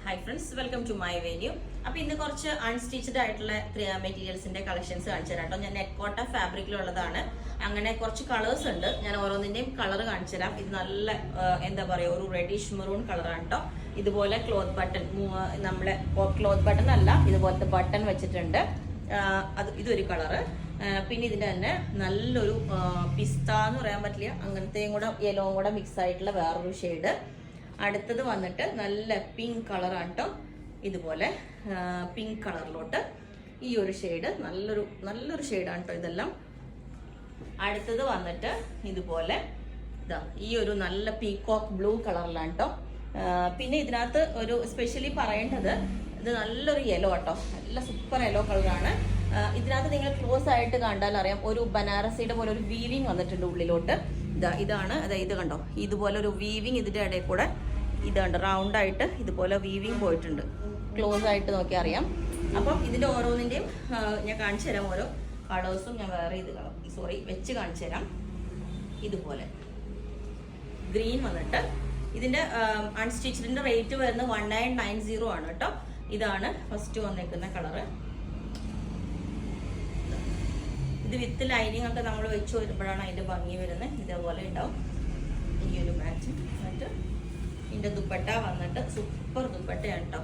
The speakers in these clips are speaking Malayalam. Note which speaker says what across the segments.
Speaker 1: Hi friends, welcome to my venue. അപ്പോൾ ഇന്ന് കുറച്ച് അൺസ്റ്റിച്ചഡ് ആയിട്ടുള്ള മെറ്റീരിയൽസിന്റെ കളക്ഷൻസ് കാണിച്ചു തരാം കേട്ടോ. ഞാൻ നെറ്റ് കോട്ട ഫാബ്രിക്കിലുള്ളതാണ്. അങ്ങനെ കുറച്ച് കളേഴ്സ് ഉണ്ട്. ഞാൻ ഓരോന്നിന്റെയും കളർ കാണിച്ചു തരാം. ഇത് നല്ല എന്താ പറയുക, ഒരു റെഡിഷ് മെറൂൺ കളറാണ് കേട്ടോ. ഇതുപോലെ ക്ലോത്ത് ബട്ടൺ, നമ്മളെ ക്ലോത്ത് ബട്ടൺ അല്ല, ഇതുപോലത്തെ ബട്ടൺ വെച്ചിട്ടുണ്ട്. ഇതൊരു കളറ്. പിന്നെ ഇതിന്റെ തന്നെ നല്ലൊരു പിസ്ത എന്ന് പറയാൻ പറ്റില്ല, അങ്ങനത്തെയും കൂടെ യെല്ലോവും കൂടെ മിക്സ് ആയിട്ടുള്ള വേറൊരു ഷെയ്ഡ്. അടുത്തത് വന്നിട്ട് നല്ല പിങ്ക് കളറാണ് കേട്ടോ. ഇതുപോലെ പിങ്ക് കളറിലോട്ട് ഈ ഒരു ഷെയ്ഡ് നല്ലൊരു ഷെയ്ഡാണ് കേട്ടോ ഇതെല്ലാം. അടുത്തത് വന്നിട്ട് ഇതുപോലെ ഈ ഒരു നല്ല പീകോക്ക് ബ്ലൂ കളറിലാണ് കേട്ടോ. പിന്നെ ഇതിനകത്ത് ഒരു സ്പെഷ്യലി പറയേണ്ടത്, ഇത് നല്ലൊരു യെല്ലോ കേട്ടോ, നല്ല സൂപ്പർ യെല്ലോ കളറാണ്. ഇതിനകത്ത് നിങ്ങൾ ക്ലോസ് ആയിട്ട് കണ്ടാൽ അറിയാം, ഒരു ബനാറസിയുടെ പോലെ ഒരു വീവിങ് വന്നിട്ടുണ്ട് ഉള്ളിലോട്ട്. ഇതാണ് ഇത് കണ്ടോ, ഇതുപോലെ ഒരു വീവിങ് ഇതിന്റെ ഇടയിൽ കൂടെ ഇതുണ്ട്, റൗണ്ട് ആയിട്ട് ഇതുപോലെ വീവിങ് പോയിട്ടുണ്ട്. ക്ലോസ് ആയിട്ട് നോക്കിയാൽ അറിയാം. അപ്പം ഇതിന്റെ ഓരോന്നിന്റെയും ഞാൻ കാണിച്ചു തരാം. ഓരോ കളേഴ്സും ഞാൻ വേറെ വെച്ച് കാണിച്ചു തരാം. ഇതുപോലെ ഗ്രീൻ വന്നിട്ട് ഇതിന്റെ അൺസ്റ്റിച്ചിന്റെ റേറ്റ് വരുന്നത് 1990 ആണ് കേട്ടോ. ഇതാണ് ഫസ്റ്റ് വന്നേക്കുന്ന കളറ്. ഇത് വിത്ത് ലൈനിങ് ഒക്കെ നമ്മൾ വെച്ച് വരുമ്പോഴാണ് അതിന്റെ ഭംഗി വരുന്നത്. ഇതേപോലെ ഉണ്ടാവും ഈ ഒരു മാച്ച്. എന്നിട്ട് ഇതിന്റെ ദുപ്പട്ട വന്നിട്ട് സൂപ്പർ ദുപ്പട്ടയാണ് കേട്ടോ.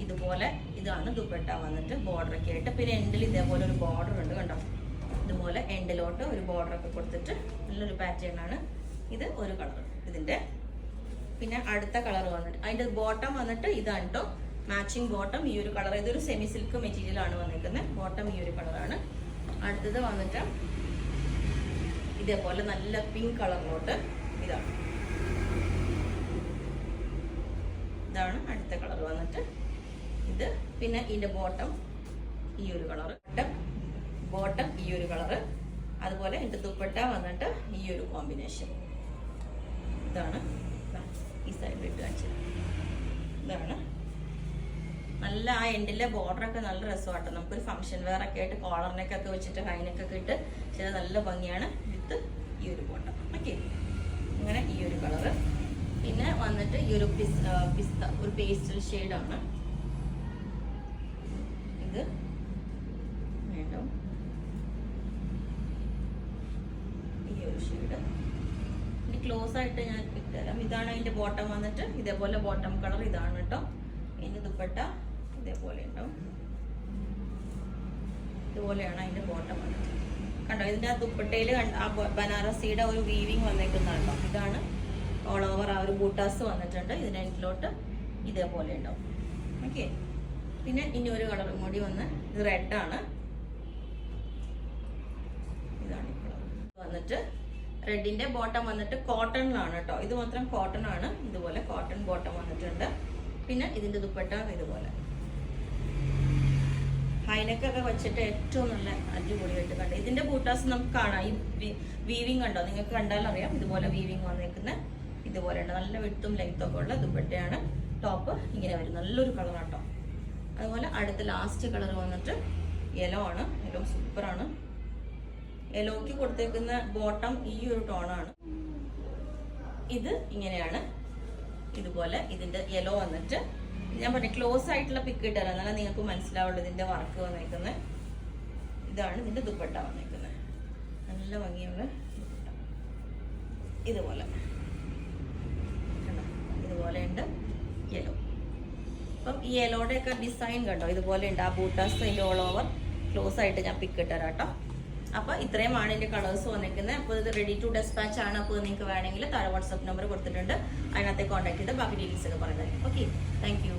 Speaker 1: ഇതുപോലെ ഇതാണ് ദുപ്പട്ട വന്നിട്ട്, ബോർഡർ ഒക്കെ ആയിട്ട്. പിന്നെ എൻഡിൽ ഇതേപോലെ ഒരു ബോർഡർ ഉണ്ട് കണ്ടോ, ഇതുപോലെ എൻഡിലോട്ട് ഒരു ബോർഡർ ഒക്കെ കൊടുത്തിട്ട് നല്ലൊരു പാറ്റേൺ ആണ്. ഇത് ഒരു കളർ ഇതിന്റെ. പിന്നെ അടുത്ത കളർ വന്നിട്ട് അതിന്റെ ബോട്ടം വന്നിട്ട് ഇതാണ് കേട്ടോ, മാച്ചിങ് ബോട്ടം. ഈ ഒരു കളർ, ഇതൊരു സെമി സിൽക്ക് മെറ്റീരിയൽ ആണ് വന്നിരിക്കുന്നത്. ബോട്ടം ഈ ഒരു കളറാണ്. അടുത്തത് വന്നിട്ട് ഇതേപോലെ നല്ല പിങ്ക് കളറിലോട്ട് ഇതാണ് അടുത്ത കളർ വന്നിട്ട് ഇത്. പിന്നെ ഇതിന്റെ ബോട്ടം ഈ ഒരു കളർ, ബോട്ടം ഈ ഒരു കളറ്. അതുപോലെ ഇതിന്റെ ദുപ്പട്ട വന്നിട്ട് ഈ ഒരു കോമ്പിനേഷൻ. ഇതാണ് ഈ സൈഡിൽ ഇട്ട് കാണിച്ചത്. ഇതാണ് നല്ല ആ എൻഡിലെ ബോർഡർ ഒക്കെ നല്ല രസമാട്ടോ. നമുക്കൊരു ഫംഗ്ഷൻ വെയർ ഒക്കെ ആയിട്ട് കോളറിനൊക്കെ വെച്ചിട്ട് ഹൈനൊക്കെ ഇട്ട് ചില നല്ല ഭംഗിയാണ് വിത്ത് ഈ ഒരു ബോട്ടം. ഓക്കെ, അങ്ങനെ ഈ ഒരു കളറ്. പിന്നെ വന്നിട്ട് ഈ ഒരു പിസ്ത ഒരു പേസ്റ്റൽ ഷെയ്ഡാണ് ഇത്. വേണ്ടോ ഈ ഒരു ഷെയ്ഡ് ഇനി ക്ലോസ് ആയിട്ട് ഞാൻ ഇട്ടുതരാം. ഇതാണ് അതിന്റെ ബോട്ടം വന്നിട്ട്, ഇതേപോലെ ബോട്ടം കളർ ഇതാണ് കേട്ടോ. ഇനി ദുപ്പട്ട ഇതേപോലെ ഉണ്ടാവും. ഇതുപോലെയാണ് അതിന്റെ ബോട്ടം വന്നിട്ട് കണ്ടോ. ഇതിന്റെ ആ ദുപ്പട്ടയിൽ ആ ബനാറസിയുടെ ഒരു വീവിങ് വന്നേക്കുന്നതാണോ. ഇതാണ് ഓൾ ഓവർ ആ ഒരു ബൂട്ടാസ് വന്നിട്ടുണ്ട്. ഇതിന്റെ എൻഡിലോട്ട് ഇതേപോലെ ഉണ്ടാവും. ഓക്കെ, പിന്നെ ഇനി ഒരു കളറും കൂടി വന്ന് ഇത് റെഡാണ്. ഇതാണ് ഈ കളർ വന്നിട്ട്. റെഡിന്റെ ബോട്ടം വന്നിട്ട് കോട്ടണിലാണ് കേട്ടോ. ഇത് മാത്രം കോട്ടൺ ആണ്. ഇതുപോലെ കോട്ടൺ ബോട്ടം വന്നിട്ടുണ്ട്. പിന്നെ ഇതിന്റെ ദുപ്പട്ട ഇതുപോലെ ഹൈനെക്കൊക്കെ വെച്ചിട്ട് ഏറ്റവും നല്ല അടിപൊളിയായിട്ട് കണ്ടു. ഇതിന്റെ ബൂട്ടാസ് നമുക്ക് കാണാം. ഈ വീവിങ് കണ്ടോ, നിങ്ങൾക്ക് കണ്ടാൽ അറിയാം. ഇതുപോലെ വീവിങ് വന്നേക്കുന്ന ഇതുപോലെ ഉണ്ട്. നല്ല വിട്ടും ലെങ്ത്തും ഒക്കെ ഉള്ള ദുപ്പട്ടയാണ്. ടോപ്പ് ഇങ്ങനെ വരും. നല്ലൊരു കളറാണ് കേട്ടോ. അതുപോലെ അടുത്ത ലാസ്റ്റ് കളർ വന്നിട്ട് യെല്ലോ ആണ്. യെല്ലോ സൂപ്പറാണ്. യെല്ലോക്ക് കൊടുത്തേക്കുന്ന ബോട്ടം ഈ ഒരു ടോണാണ്. ഇത് ഇങ്ങനെയാണ്. ഇതുപോലെ ഇതിന്റെ യെല്ലോ വന്നിട്ട് ഞാൻ പറഞ്ഞ ക്ലോസ് ആയിട്ടുള്ള പിക്ക് ഇട്ടുതരാം, എന്നാലും നിങ്ങൾക്ക് മനസ്സിലാവുള്ളൂ ഇതിന്റെ വർക്ക് വന്നേക്കുന്നത്. ഇതാണ് ഇതിന്റെ ദുപ്പട്ട വന്നേക്കുന്നത്. നല്ല ഭംഗിയുള്ള ദുപ്പട്ട. ഇതുപോലെ ഇതുപോലെ ഉണ്ട് യെല്ലോ. അപ്പം ഈ യെല്ലോയുടെ ഒക്കെ ഡിസൈൻ കണ്ടോ, ഇതുപോലെ ഉണ്ട്. ആ ബൂട്ടാസ് അതിന്റെ ഓൾ ഓവർ ക്ലോസ് ആയിട്ട് ഞാൻ പിക്ക് ഇട്ടുതരാം കേട്ടോ. അപ്പൊ ഇത്രയുമാണ് ഇതിന്റെ കളേഴ്സ് വന്നിരിക്കുന്നത്. അപ്പോൾ ഇത് റെഡി ടു ഡെസ്പാച്ച് ആണ്. അപ്പോൾ നിങ്ങൾക്ക് വേണമെങ്കിൽ താഴെ വാട്സ്ആപ്പ് നമ്പർ കൊടുത്തിട്ടുണ്ട്, അതിനകത്തെ കോൺടാക്ട് ചെയ്ത് ബാക്കി ഡീറ്റെയിൽസ് ഒക്കെ പറയുന്നത്. Okay, thank you.